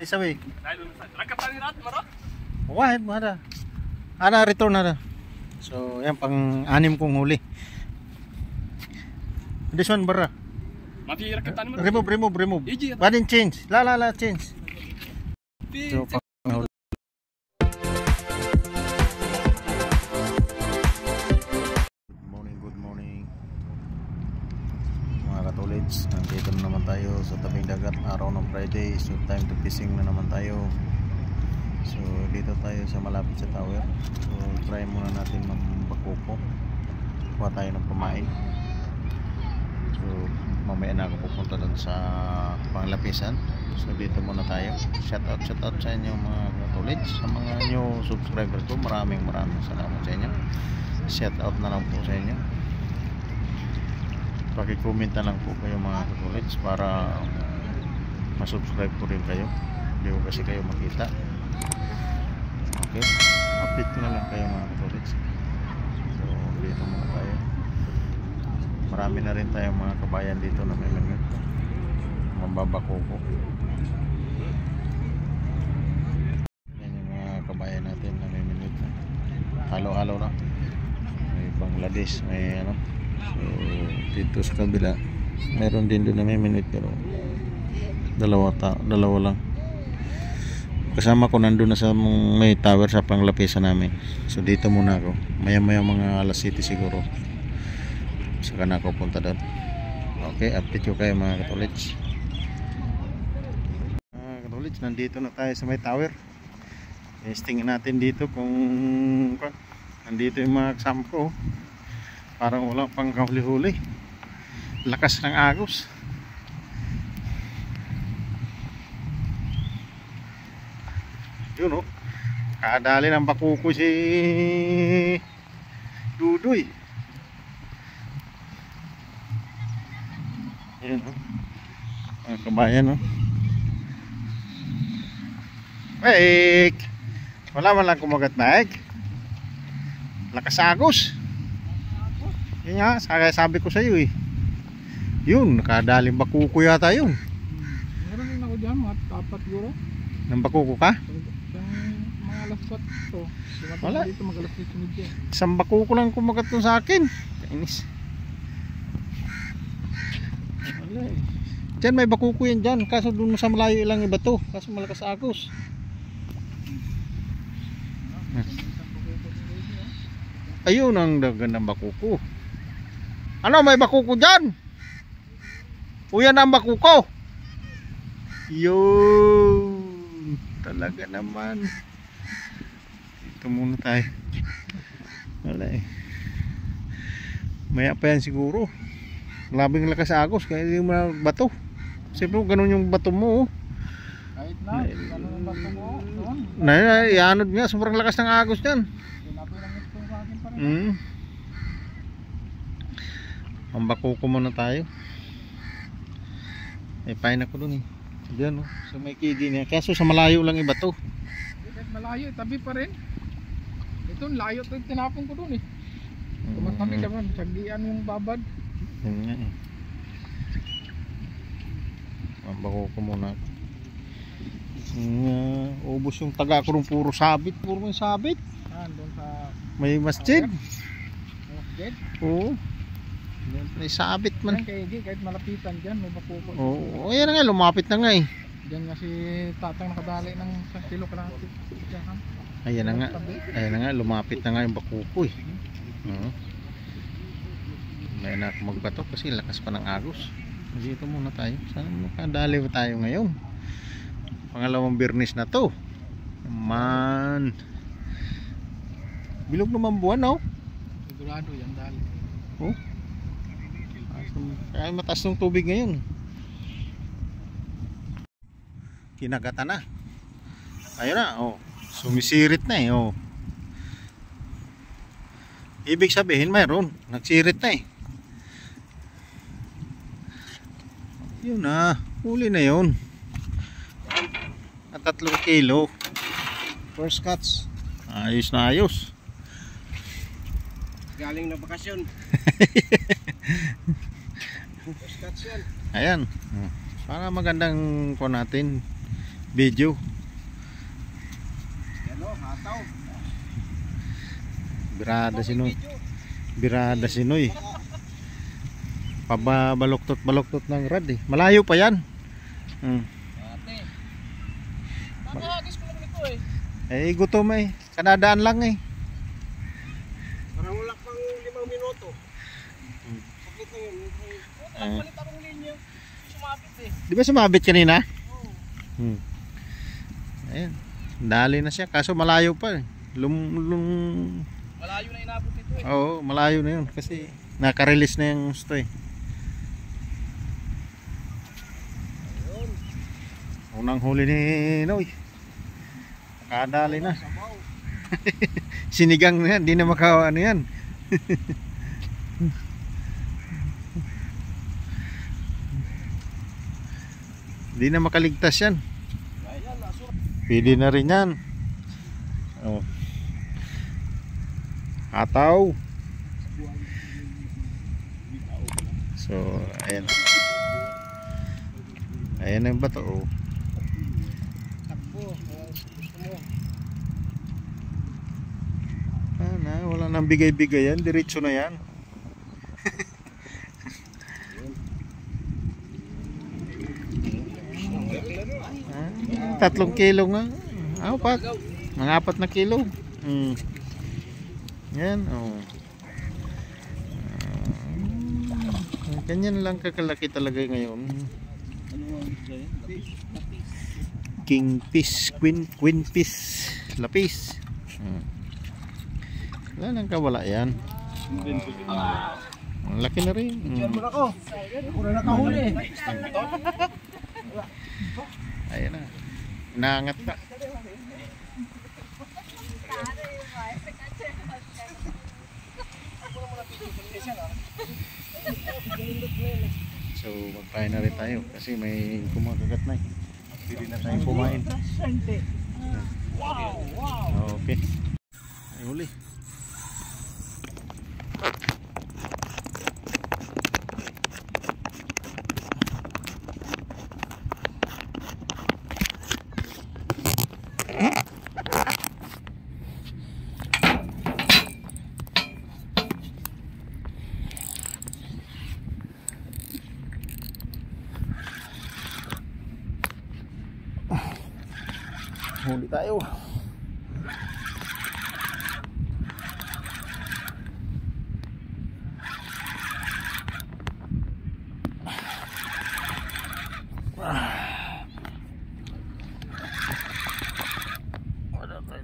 Isawi. Wahid mo ada. Ana return na. So, yan pang anim kong huli. This one bara. Remove. Badin change. La change. So, pang huli. Good morning. Mga katolits, nandito na naman tayo sa tabing dagat, araw ng Friday. So, time to fishing na naman tayo. So dito tayo sa malapit sa tower. So try muna natin magbakuko. Kuha tayo ng pamain. So mamaya na ako pupunta doon sa panglapisan. So dito muna tayo. Shout out sa inyo mga katulits. Sa mga new subscribers ko, maraming salamat sa inyo. Shout out na lang po sa inyo. Paki-comment na lang po kayo mga katulits para masubscribe po rin kayo. Hindi ko kasi kayo makita. Okay, update ko na lang kayo mga katolits. So dito muna tayo. Marami na rin tayong mga kabayan dito na may minute. Mambabakuko. Yan yung mga kabayan natin na may minute. Halo-halo na. May Bangladesh, may ano. So dito sa kabila meron din doon na may minute, pero dalawa lang. Kasama ko nandun na sa may tower sa panglapisan namin. So dito muna ako. Maya mga alas 7 siguro. Saka na ako punta doon. Okay, update ko kayo mga katolits. Mga katolits, nandito na tayo sa may tower. Testing natin dito kung nandito yung mga kasama ko. Parang wala pang huli-huli. Lakas ng agos. Yun o, kadali ng bakuko si Dudoy. Yun o, mga kabayan o. Maik, wala man lang kumagat na egg. Lakas agos. Yun nga, sabi ko sa iyo eh. Yun, nakadaling bakuko yata yun. Meron din ako dyan, mga tapat guro. Nang bakuko ka? Alas 4 to. Wala. Dito mag-alas 10. Isang bakuko lang kumagat nun sa akin. Kainis. Wala eh. Diyan may bakuko yan dyan. Kaso dun sa malayo ilang iba to. Kaso malakas agos. Ayun ang dagan ng bakuko. Ano, may bakuko dyan? Uyan ang bakuko. Yun. Talaga naman. Ito muna tayo. Wala eh. Maya pa yan siguro. Labing lakas agos. Kaya hindi mo na bato. Siyempre ganun yung bato mo. Kahit na. Ganun ang bato mo. Ianod nga. Sobrang lakas ng agos yan. Sinabi lang ito sa akin pa rin. Ang bakuko muna tayo. May pain ako dun eh. Diyan o. So may kidi niya. Kaso sa malayo lang iba to. Kahit malayo. Tabi pa rin. Ito, layo ito tinapon ko dun eh. Tumatami naman, sagian yung babad. Yan nga eh. Mambako ko muna. Ubos yung taga ko rin, puro sabit. Puro may sabit. Doon sa may masjid. Masjid? Oo. May sabit man. Kahit malapitan dyan, may bakuko. Oo, ayan na nga, lumapit na nga eh. Dyan nga si tatang nakadali ng 1 kilo kalahati. Ayan na nga, lumapit na nga yung bakuko eh. May na ako magbato kasi lakas pa ng agos. Dito muna tayo. Sana makadali tayo ngayon. Pangalawang birnis na to. Naman. Bilog naman buwan oh. Sigurado yan dali. Oh. Kaya mataas ng tubig ngayon. Kinagata na. Ayun na oh. Sumisirit na eh oh. Ibig sabihin mayroon, nagsirit na eh. Yun na, huli na yun. At 3 kilo. First catch. Ayos na ayos. Galing na bakasyon. First catch yan. Ayan. Para magandang ko natin video. Ano, hataw. Birada si Noy. Pababaloktot ng rad eh. Malayo pa yan. Ate. Nakahagis ko lang ito eh. Eh gutom eh. Kanadaan lang eh. Parang wala pang 5 minuto. Sakit na yun. Nagpalit akong linya. Sumabit eh. Di ba sumabit kanina? Ayan. Dali na siya. Kaso malayo pa eh. Malayo na inabot nito eh. Oo, malayo na yun. Kasi naka-release na yung gusto eh. Unang huli ni Noy. Nakadali na. Sinigang na yan. Di na ano yan. Di na makaligtas yan. Pwede na rin yan. Oh. Hataw. So, ayan. Ayan ang bato. Oh. Wala nang bigay-bigay yan. Diretso na yan. Tatlong kilo nga. Apat. Mga 4 na kilo. Yan. Oh. Ganyan lang kakalaki talaga ngayon. Kingfish, queenfish, lapis. Wala nang kawala yan. Laki na rin. Ako na nakahuli. Ayan na. Naangat na. So magpahin na rin tayo kasi may kumakagat na eh. Pwede na tayong kumain. Okay. Ay huli. Huli tayo.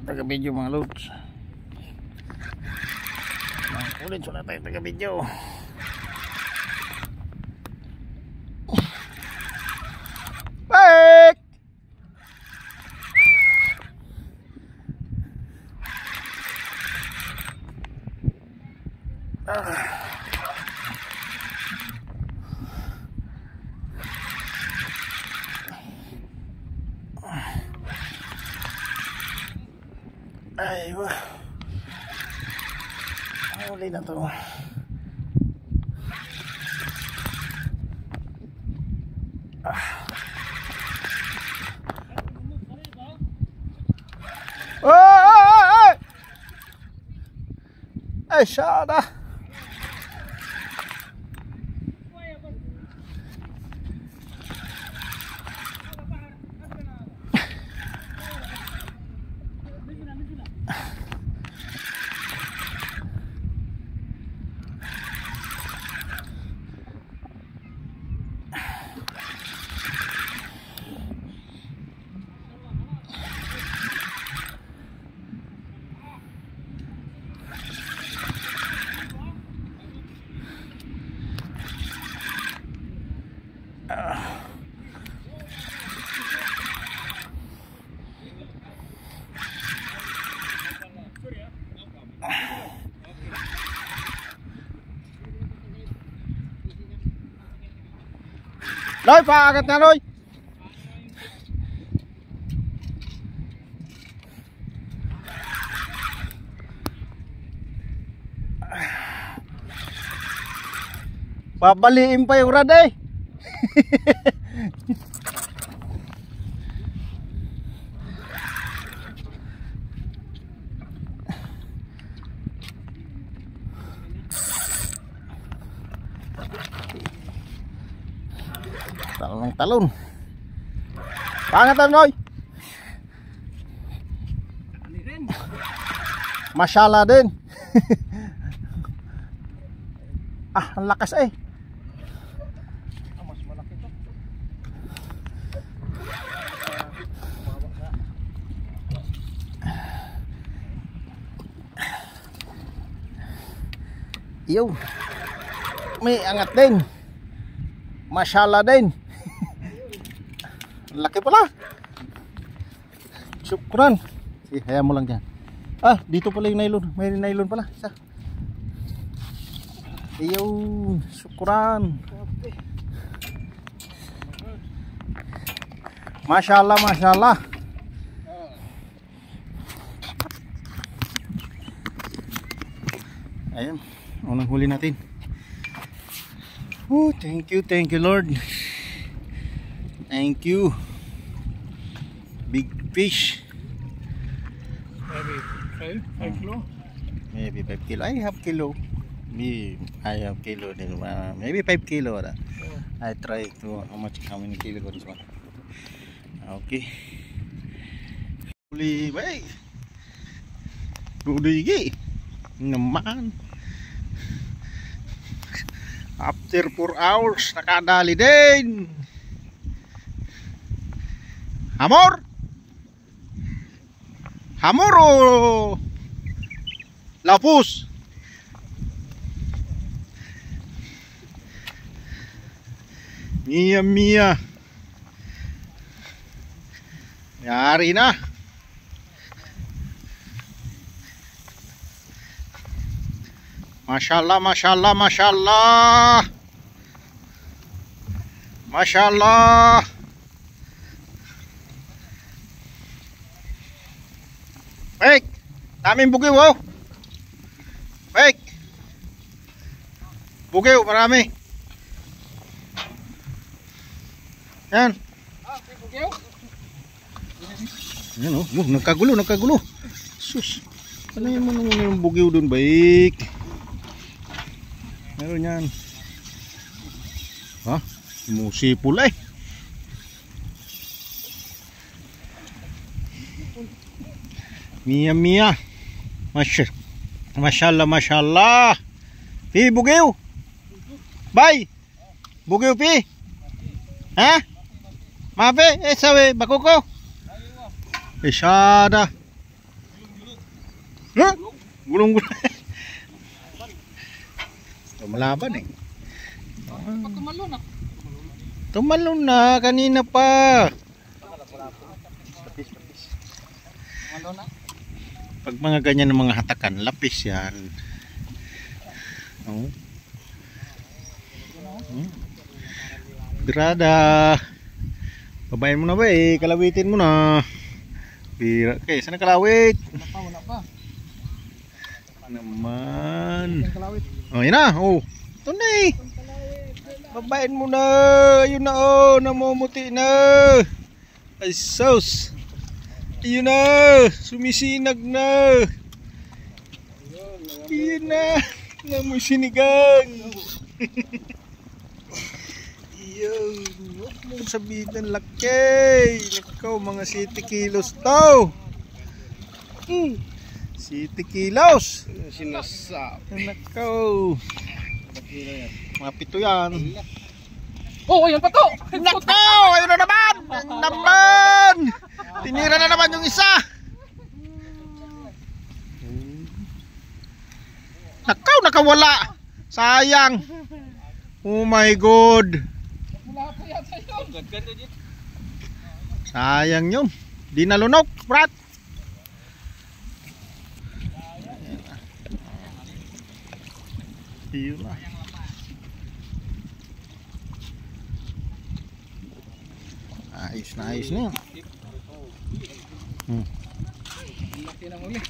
Taga-video mga loads. Ulit sila tayo taga-video. Baik. Ay, wah. Huli na to. Ay! Ay, sada. Rồi pha cái ta rồi. Babaliin pa yung rad eh. Ang talon. Pangat Noy. Masyala din. Ang lakas eh. Mas malaki to. Yo. May angat din. Masyala din. Laki pala. Syukran. Sige, hayaan mo lang dyan. Dito pala yung nylon. May nylon pala. Isa. Yo. Syukran. Masyaallah, masyaallah. Ayun. Unang huli natin. Thank you Lord. Thank you. Big fish. Maybe 5 kilo. Maybe 5 kilo. I have kilo. I have kilo. Maybe 5 kilo. I try to how many kilo got this one. Okay. Huli. Wait. Dudigi. Naman. After 4 hours nakadali din. Hamor o lapus? Mia yari na. Masyaallah, masyaallah, masyaallah. Masyaallah. Wait, daming bugiw oh. Wait. Bugiw, marami. Yan. Bugiw. Yan oh, nagkagulo. Sus. Ano yung bugiw dun, baik? Meron yan. Musipul eh. Mia. Masyaallah, masyaallah. Pi bugiw. Bay. Bugiw pi. Ha? Mabe, sawe bakoko. Isyada. Gulung-gulung. Malaban eh. Tumalon na kanina pa. Pag mga ganyan ng mga hatakan, lapis yan. Birada. Babayin mo na ba eh, kalawitin mo na. Bira. Okay, sana kalawit? Wala pa. Naman. Kalawit. Yan na. Ito na eh. Babayin mo na. Ayun na namumuti na. Ay sus. Ayun na. Sumisinag na. Ayun na. Namusinigang. Ayun. Huwag mong sabihin ng laki. Nakaw mga 7 kilos to. 7 kilos. Sinasap. Nakaw. Mga 7 yan. Ayan pa to. Nakaw! Ayun na naman! Tinira na naman yung isa. Nakaw, nakawala. Sayang. Oh my God. Wala po yata yun. Sayang yun. Di nalunok, brat. Ayun na. Ayos na yan. Laki ng uli.